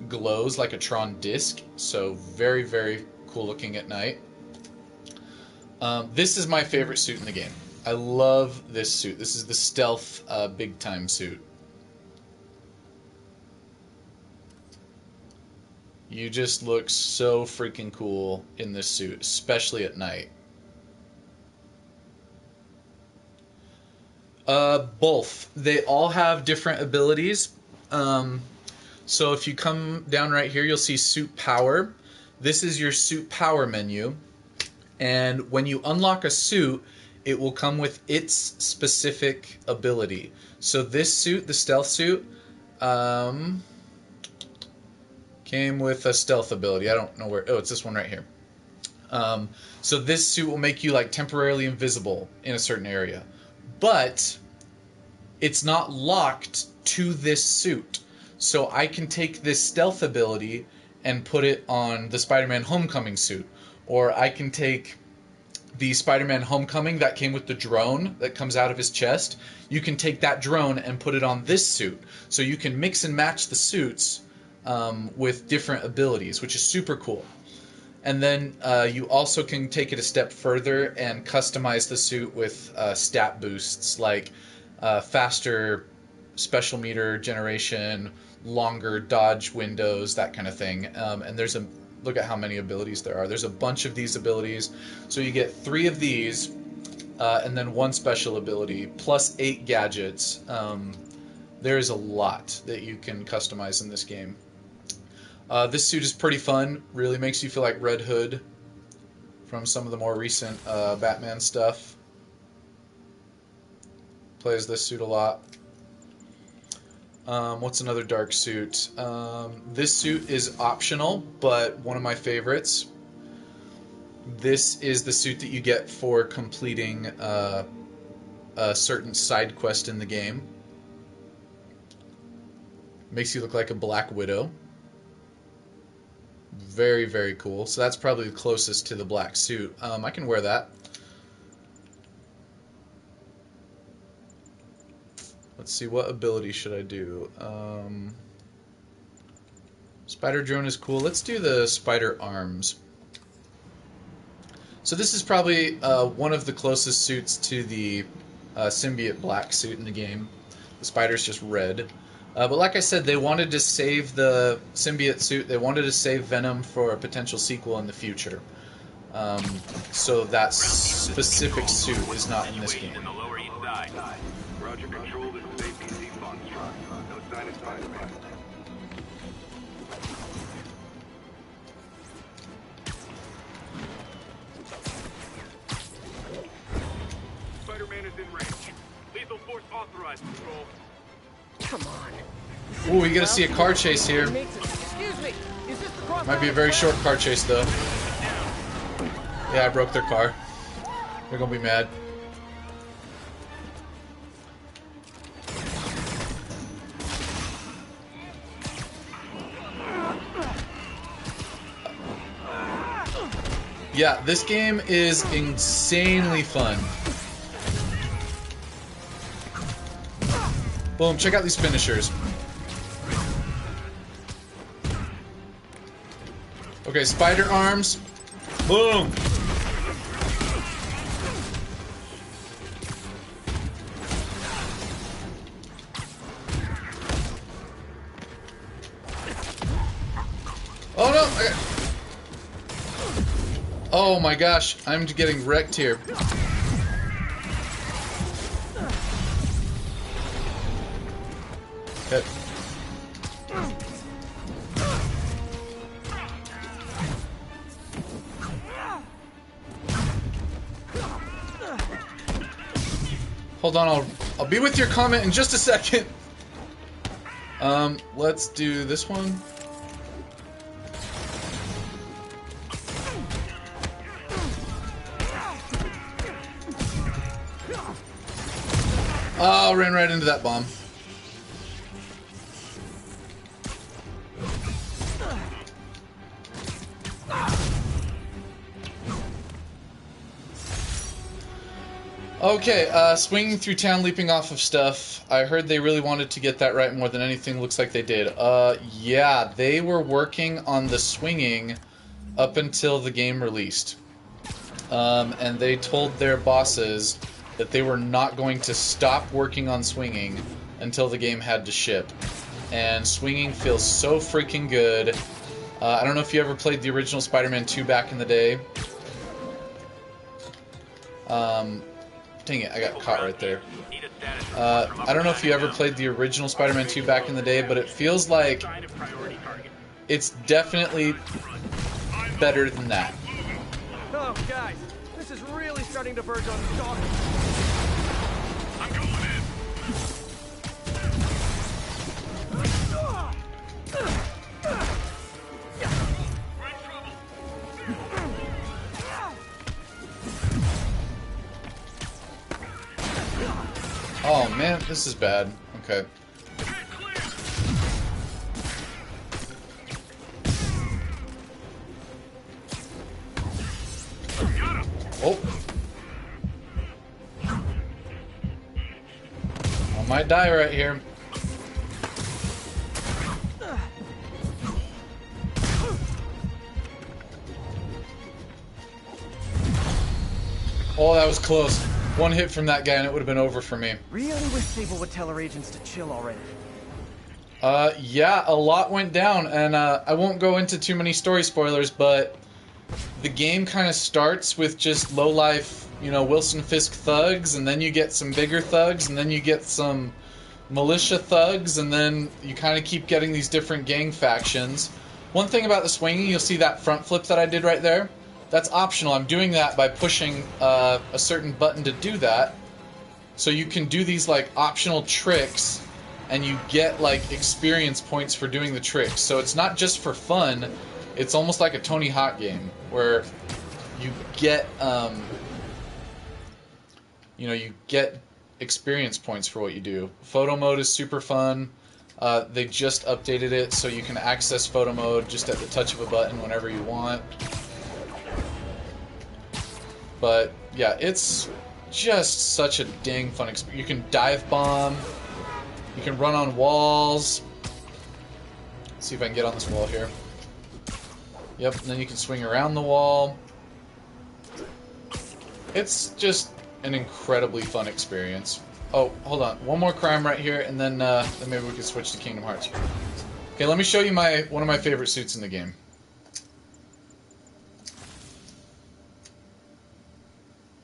glows like a Tron disc, so very, very cool looking at night. This is my favorite suit in the game. I love this suit. This is the stealth big time suit. You just look so freaking cool in this suit, especially at night. Both. They all have different abilities. So if you come down right here, you'll see Suit Power. This is your Suit Power menu. And when you unlock a suit, it will come with its specific ability. So this suit, the stealth suit, came with a stealth ability. I don't know where. Oh, it's this one right here. So this suit will make you like temporarily invisible in a certain area. But it's not locked to this suit. So I can take this stealth ability and put it on the Spider-Man Homecoming suit. Or I can take the Spider-Man Homecoming that came with the drone that comes out of his chest. You can take that drone and put it on this suit. So you can mix and match the suits with different abilities, which is super cool. And then you also can take it a step further and customize the suit with stat boosts, like faster special meter generation, longer dodge windows, that kind of thing. And there's a look at how many abilities there are. There's a bunch of these abilities. So you get 3 of these, and then 1 special ability, plus 8 gadgets. There's a lot that you can customize in this game. This suit is pretty fun. Really makes you feel like Red Hood from some of the more recent Batman stuff. Play as this suit a lot. What's another dark suit? This suit is optional, but one of my favorites. This is the suit that you get for completing a certain side quest in the game. Makes you look like a Black Widow. Very, very cool. So that's probably the closest to the black suit. I can wear that. Let's see, what ability should I do? Spider drone is cool. Let's do the spider arms. So this is probably one of the closest suits to the symbiote black suit in the game. The spider's just red. But like I said, they wanted to save the symbiote suit. They wanted to save Venom for a potential sequel in the future. So that specific suit is not in this game. Roger, control, this is APC Foxtrot. No sign of Spider-Man. Spider-Man is in range. Lethal force authorized, Control. Come on. Ooh, we get to see a car chase here. Excuse me. Is this the cross? Might be a very short car chase, though. Yeah, I broke their car. They're gonna be mad. Yeah, this game is insanely fun. Boom, check out these finishers. Okay, spider arms. Boom! Oh no! Oh my gosh, I'm getting wrecked here. Okay. Hold on, I'll be with your comment in just a second. Let's do this one. Oh, ran right into that bomb. Okay, swinging through town, leaping off of stuff. I heard they really wanted to get that right more than anything. Looks like they did. Yeah, they were working on the swinging up until the game released. And they told their bosses that they were not going to stop working on swinging until the game had to ship. And swinging feels so freaking good. I don't know if you ever played the original Spider-Man 2 back in the day. Dang it, I got caught right there. I don't know if you ever played the original Spider-Man 2 back in the day, but it feels like it's definitely better than that. Oh, guys, this is really starting to verge on stalking. I'm going in. We're in trouble. Oh man, this is bad. Okay. Oh. I might die right here. Oh, that was close. One hit from that guy and it would have been over for me. Really wish Sable would tell her agents to chill already. Yeah, a lot went down, and I won't go into too many story spoilers, but the game kind of starts with just low-life, you know, Wilson Fisk thugs, and then you get some bigger thugs, and then you get some militia thugs, and then you kind of keep getting these different gang factions. One thing about the swinging, you'll see that front flip that I did right there. That's optional. I'm doing that by pushing a certain button to do that. So you can do these like optional tricks, and you get like experience points for doing the tricks. So it's not just for fun. It's almost like a Tony Hawk game where you get you get experience points for what you do. Photo mode is super fun. They just updated it so you can access photo mode just at the touch of a button whenever you want. But yeah, it's just such a dang fun experience. You can dive bomb. You can run on walls. Let's see if I can get on this wall here. Yep, and then you can swing around the wall. It's just an incredibly fun experience. Oh, hold on. One more crime right here, and then maybe we can switch to Kingdom Hearts. Okay, let me show you one of my favorite suits in the game.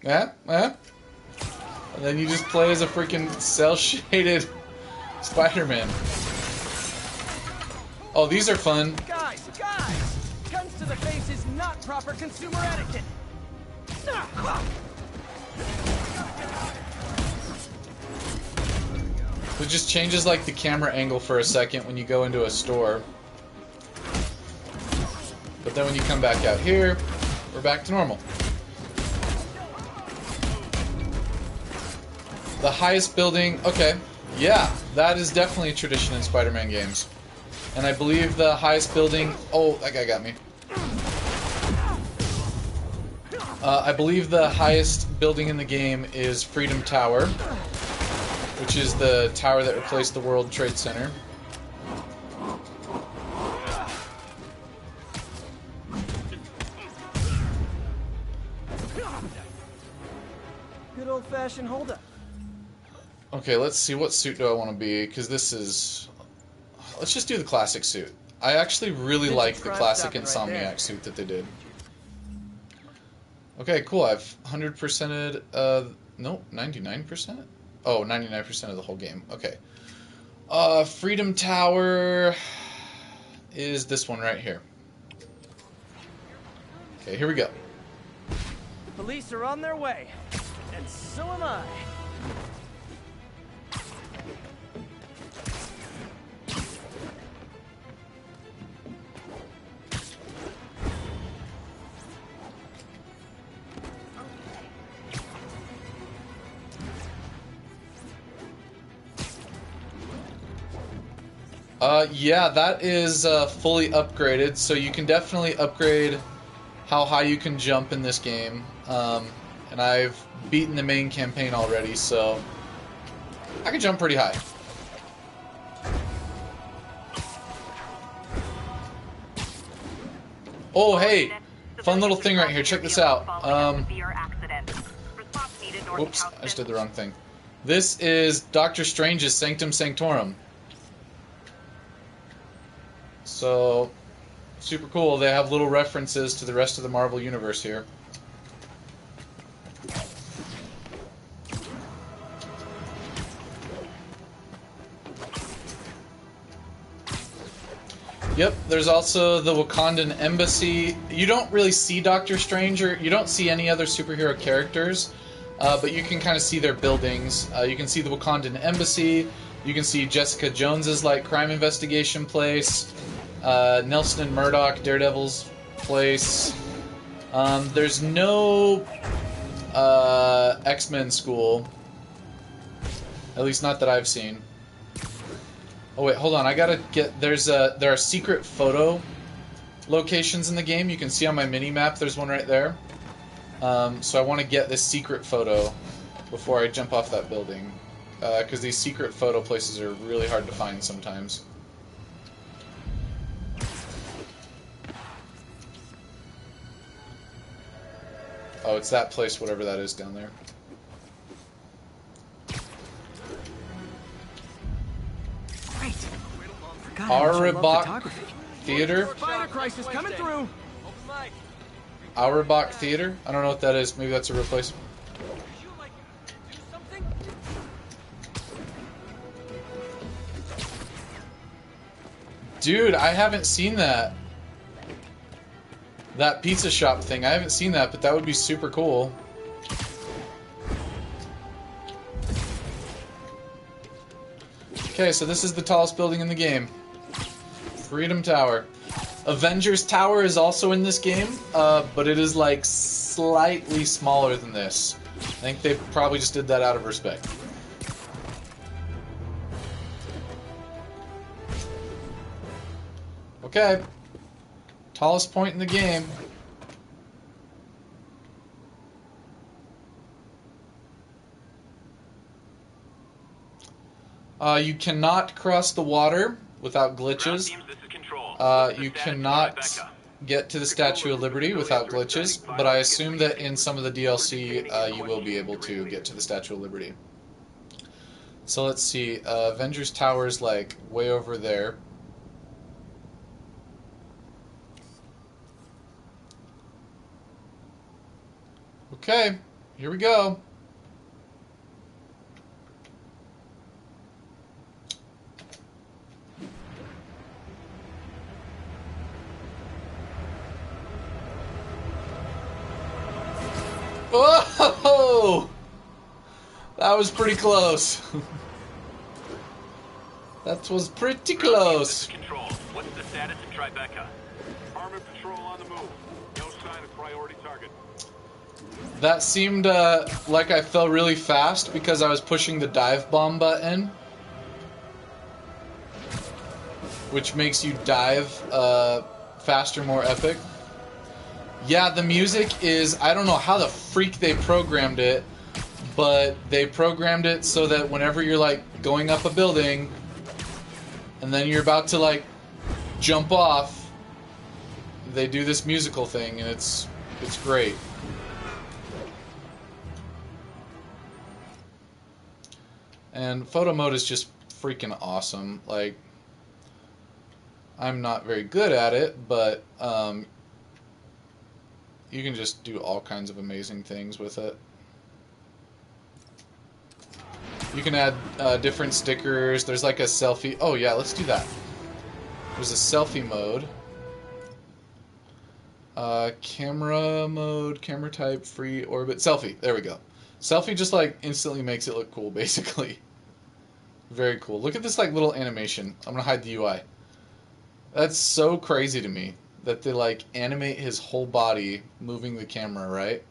Yeah? And then you just play as a freaking cel-shaded Spider-Man. Oh, these are fun. Guys! Guns to the face is not proper consumer etiquette! It just changes like the camera angle for a second when you go into a store. But then when you come back out here, we're back to normal. The highest building, okay. Yeah, that is definitely a tradition in Spider-Man games. And I believe the highest building... Oh, that guy got me. I believe the highest building in the game is Freedom Tower, which is the tower that replaced the World Trade Center. Good old-fashioned hold-up. Okay, let's see. What suit do I want to be? Because this is... Let's just do the classic suit. I actually really like the classic Insomniac suit that they did. Okay, cool. I've 100%ed... nope, 99%? Oh, 99% of the whole game. Okay. Freedom Tower is this one right here. Okay, here we go. The police are on their way, and so am I. Yeah, that is fully upgraded, so you can definitely upgrade how high you can jump in this game. And I've beaten the main campaign already, so I can jump pretty high. Oh, hey! Fun little thing right here. Check this out. Oops, I just did the wrong thing. This is Doctor Strange's Sanctum Sanctorum. So, super cool. They have little references to the rest of the Marvel Universe here. Yep, there's also the Wakandan Embassy. You don't really see Doctor Strange, or you don't see any other superhero characters, but you can kind of see their buildings. You can see the Wakandan Embassy. You can see Jessica Jones's like crime investigation place. Nelson and Murdoch, Daredevil's place. There's no X-Men school, at least not that I've seen. Oh wait, hold on. I gotta get. There are secret photo locations in the game. You can see on my mini map. There's one right there. So I want to get this secret photo before I jump off that building, because these secret photo places are really hard to find sometimes. Oh, it's that place, whatever that is down there. Great. Auerbach Theater? Spider crisis coming through. Auerbach Theater? I don't know what that is. Maybe that's a real place. Dude, I haven't seen that. That pizza shop thing. I haven't seen that, but that would be super cool. Okay, so this is the tallest building in the game. Freedom Tower. Avengers Tower is also in this game, but it is like slightly smaller than this. I think they probably just did that out of respect. Okay. Tallest point in the game. You cannot cross the water without glitches. You cannot get to the Statue of Liberty without glitches, but I assume that in some of the DLC you will be able to get to the Statue of Liberty. So let's see, Avengers Tower is like way over there. Okay, here we go. Whoa! That was pretty close. That was pretty close. Control. What's the status in Tribeca? Armored patrol on the move. No sign of priority target. That seemed like I fell really fast because I was pushing the dive bomb button, which makes you dive faster, more epic. Yeah, the music is, I don't know how the freak they programmed it, but they programmed it so that whenever you're like going up a building and then you're about to like jump off, they do this musical thing, and it's great. And photo mode is just freaking awesome. Like, I'm not very good at it, but you can just do all kinds of amazing things with it. You can add different stickers. There's like a selfie. Oh yeah, let's do that. There's a selfie mode. Camera mode, camera type, free, orbit, selfie. There we go. Selfie just like instantly makes it look cool, basically. Very cool. Look at this like little animation. I'm gonna hide the UI. That's so crazy to me that they like animate his whole body moving the camera, right?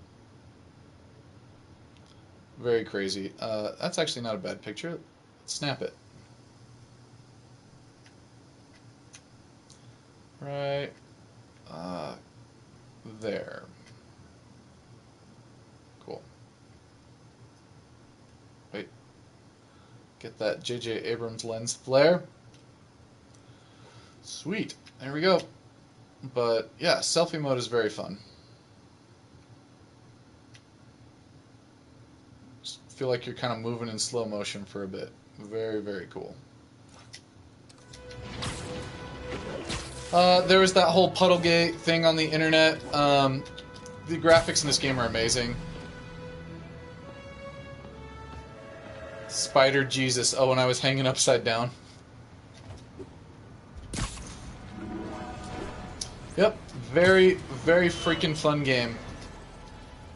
Very crazy. That's actually not a bad picture. Let's snap it. Right there. Cool. Wait. Get that J.J. Abrams lens flare. Sweet. There we go. But yeah, selfie mode is very fun. Just feel like you're kind of moving in slow motion for a bit. Very, very cool. There was that whole Puddlegate thing on the internet. The graphics in this game are amazing. Spider Jesus. Oh, and I was hanging upside down. Yep, very, very freaking fun game.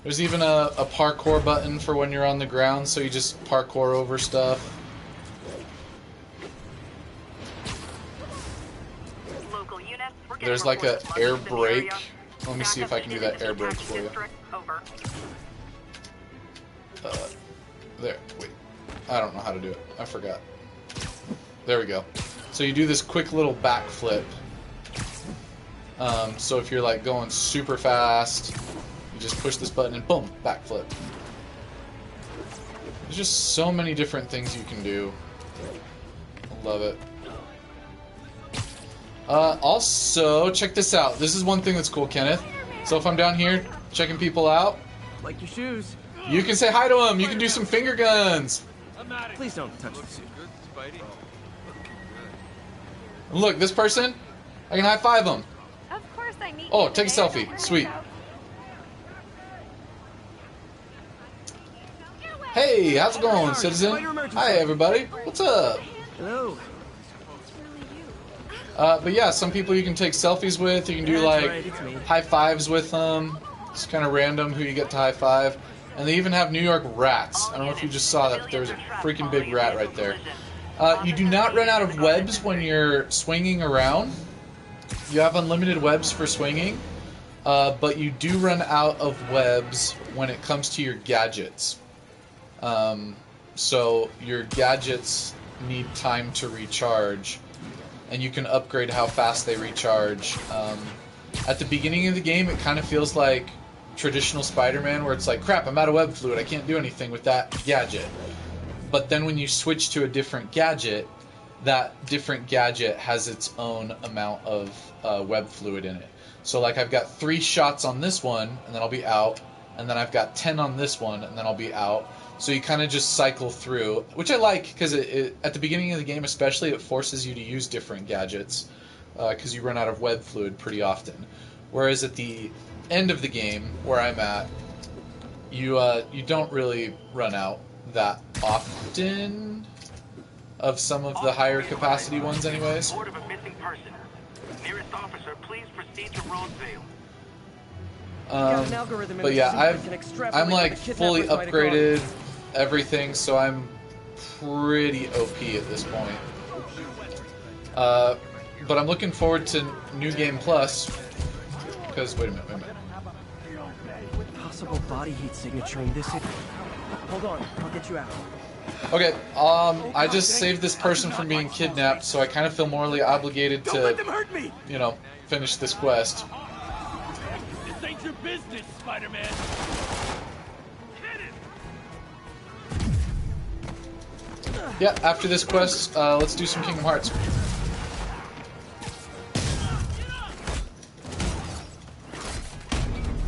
There's even a parkour button for when you're on the ground, so you just parkour over stuff. Local units, we're There's like a air brake. Let me see if I can do that air brake for you. There, wait. I don't know how to do it. I forgot. There we go. So you do this quick little backflip. So if you're like going super fast, you just push this button and boom, backflip. There's just so many different things you can do. I love it. Also, check this out. This is one thing that's cool, Kenneth. So if I'm down here checking people out, Like your shoes. you can say hi to them. You can do some finger guns. Please don't touch the suit. And look, this person, I can high five them. Of course I meet Oh, you take a today. selfie. Don't worry Sweet. about- Hey, how's it going, citizen? Hi, everybody. What's up? Hello. But yeah, some people you can take selfies with. You can do That's like right, it's me. high fives with them. It's kind of random who you get to high five. And they even have New York rats. I don't know if you just saw that, but there was a freaking big rat right there. You do not run out of webs when you're swinging around. You have unlimited webs for swinging, but you do run out of webs when it comes to your gadgets. So your gadgets need time to recharge, and you can upgrade how fast they recharge. At the beginning of the game, it kind of feels like traditional Spider-Man, where it's like, crap, I'm out of web fluid, I can't do anything with that gadget. But then when you switch to a different gadget, that different gadget has its own amount of web fluid in it. So like I've got 3 shots on this one, and then I'll be out, and then I've got 10 on this one, and then I'll be out. So you kind of just cycle through, which I like, because at the beginning of the game especially, it forces you to use different gadgets, because you run out of web fluid pretty often. Whereas at the end of the game, where I'm at, you don't really run out that often of some of the higher capacity ones anyways. Report of a missing person. Nearest officer, please proceed to Roseville. Got an algorithm in But the yeah, suit that can extrapolate I'm where like the kidnappers fully might have gone. upgraded everything, so I'm pretty OP at this point. But I'm looking forward to New Game Plus, because, wait a minute. Possible body heat signature in this. Hold on, I'll get you out. Okay, I just saved this person from being kidnapped, so I kind of feel morally obligated Don't let to, them hurt me! you know, finish this quest. This ain't your business, Spider-Man. Yeah, after this quest, let's do some Kingdom Hearts.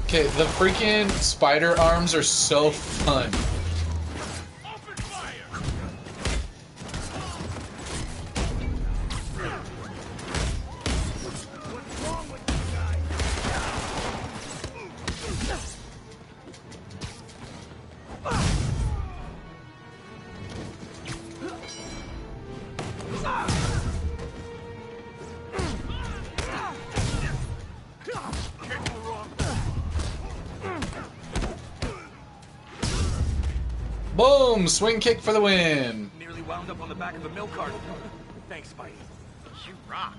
Okay, the freaking spider arms are so fun. Open fire! What's wrong with you guys? Boom! Swing kick for the win. Nearly wound up on the back of a milk cart. Thanks, Spidey. You rock.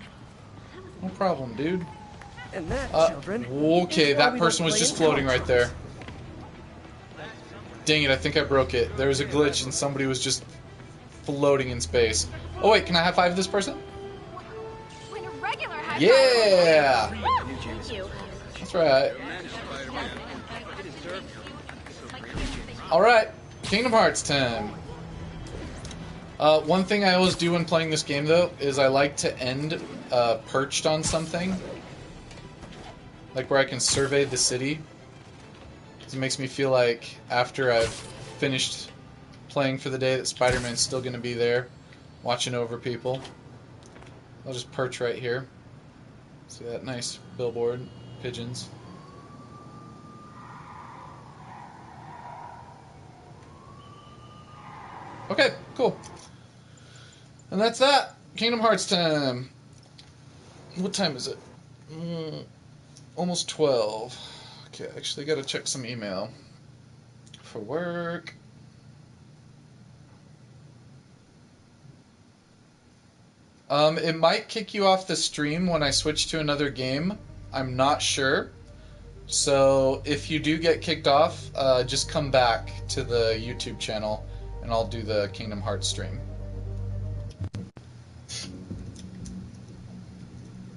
No problem, dude. And that, children. Okay, is why that we person don't was play just in floating right contracts. there. Dang it, I think I broke it. There was a glitch and somebody was just floating in space. Oh wait, can I high five this person? When a regular high Yeah! Woo! Thank you. That's right. Alright, Kingdom Hearts time. One thing I always do when playing this game, though, is I like to end perched on something. Like where I can survey the city. It makes me feel like after I've finished playing for the day that Spider-Man's still going to be there, watching over people. I'll just perch right here. See that nice billboard? Pigeons. Okay, cool. And that's that. Kingdom Hearts time. What time is it? Almost 12. Okay, actually gotta check some email for work. It might kick you off the stream when I switch to another game. I'm not sure. So if you do get kicked off, just come back to the YouTube channel and I'll do the Kingdom Hearts stream.